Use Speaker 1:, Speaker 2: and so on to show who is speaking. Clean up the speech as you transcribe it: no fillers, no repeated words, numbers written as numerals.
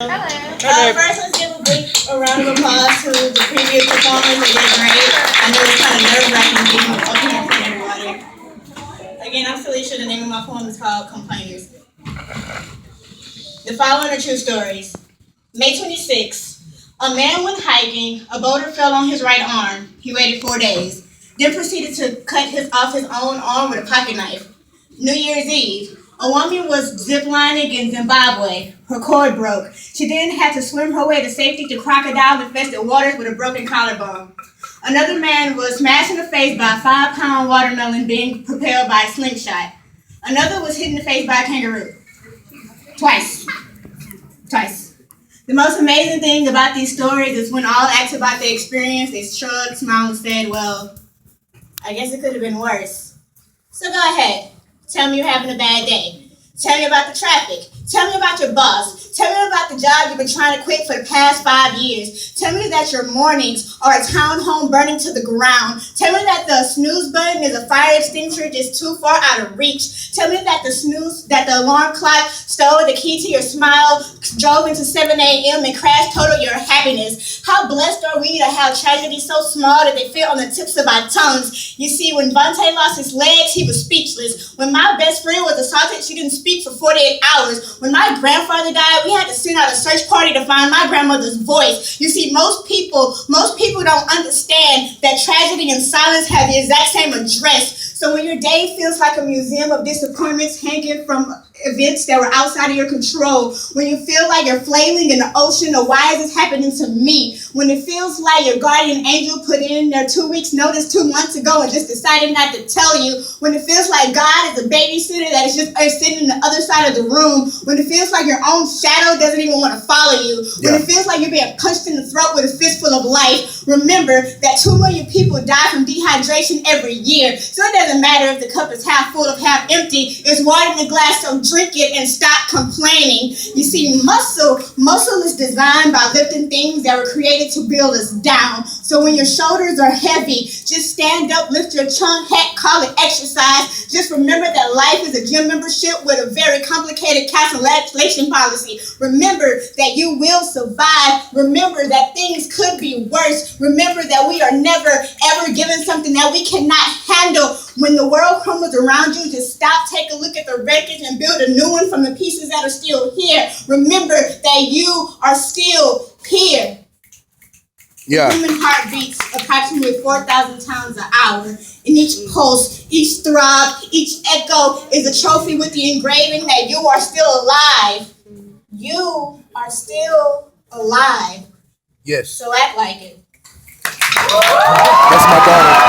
Speaker 1: First, let's give a big round of applause to the previous performers. They did great. I know it's kind of nerve-wracking being up here in front of everybody. Again, I'm SILESHA. The name of my poem is called Complainers. The following are true stories. May 26. A man went hiking. A boulder fell on his right arm. He waited 4 days. Then proceeded to cut off his own arm with a pocket knife. New Year's Eve. A woman was ziplining in Zimbabwe. Her cord broke. She then had to swim her way to safety to crocodile-infested waters with a broken collarbone. Another man was smashed in the face by a 5-pound watermelon being propelled by a slingshot. Another was hit in the face by a kangaroo. Twice. The most amazing thing about these stories is when all asked about their experience, they shrugged, smiled, and said, well, I guess it could have been worse. So go ahead. Tell me you're having a bad day. Tell me about the traffic. Tell me about your boss. Tell me about the job you've been trying to quit for the past 5 years. Tell me that your mornings are a townhome burning to the ground. Tell me that the snooze button is a fire extinguisher just too far out of reach. Tell me that the alarm clock stole the key to your smile, drove into 7 a.m. and crashed total your happiness. How blessed are we to have tragedy so small that they fit on the tips of our tongues. You see, when Vontae lost his legs, he was speechless. When my best friend was assaulted, she didn't speak for 48 hours. When my grandfather died, we had to send out a search party to find my grandmother's voice. You see, most people don't understand that tragedy and silence have the exact same address. So when your day feels like a museum of disappointments hanging from events that were outside of your control, when you feel like you're flailing in the ocean of why is this happening to me, when it feels like your guardian angel put in their 2 weeks notice 2 months ago and just decided not to tell you, when it feels like God is a babysitter that is just sitting on the other side of the room, when it feels like your own shadow doesn't even want to follow you, when it feels like you're being punched in the throat with a fistful of life, remember that 2 million people die from dehydration every year. So it doesn't matter if the cup is half full or half empty. It's water in the glass, so drink it and stop complaining. You see, muscle is designed by lifting things that were created to build us down. So when your shoulders are heavy, just stand up, lift your tongue, heck, call it exercise. Just remember that life is a gym membership with a very complicated cancellation policy. Remember that you will survive. Remember that things could be worse. Remember that we are never, ever given something that we cannot handle. When the world crumbles around you, just stop, take a look at the wreckage, and build a new one from the pieces that are still here. Remember that you are still here. The human heart beats approximately 4,000 times an hour. And each pulse, each throb, each echo is a trophy with the engraving that you are still alive. You are still alive.
Speaker 2: Yes.
Speaker 1: So act like it.
Speaker 2: That's my daughter.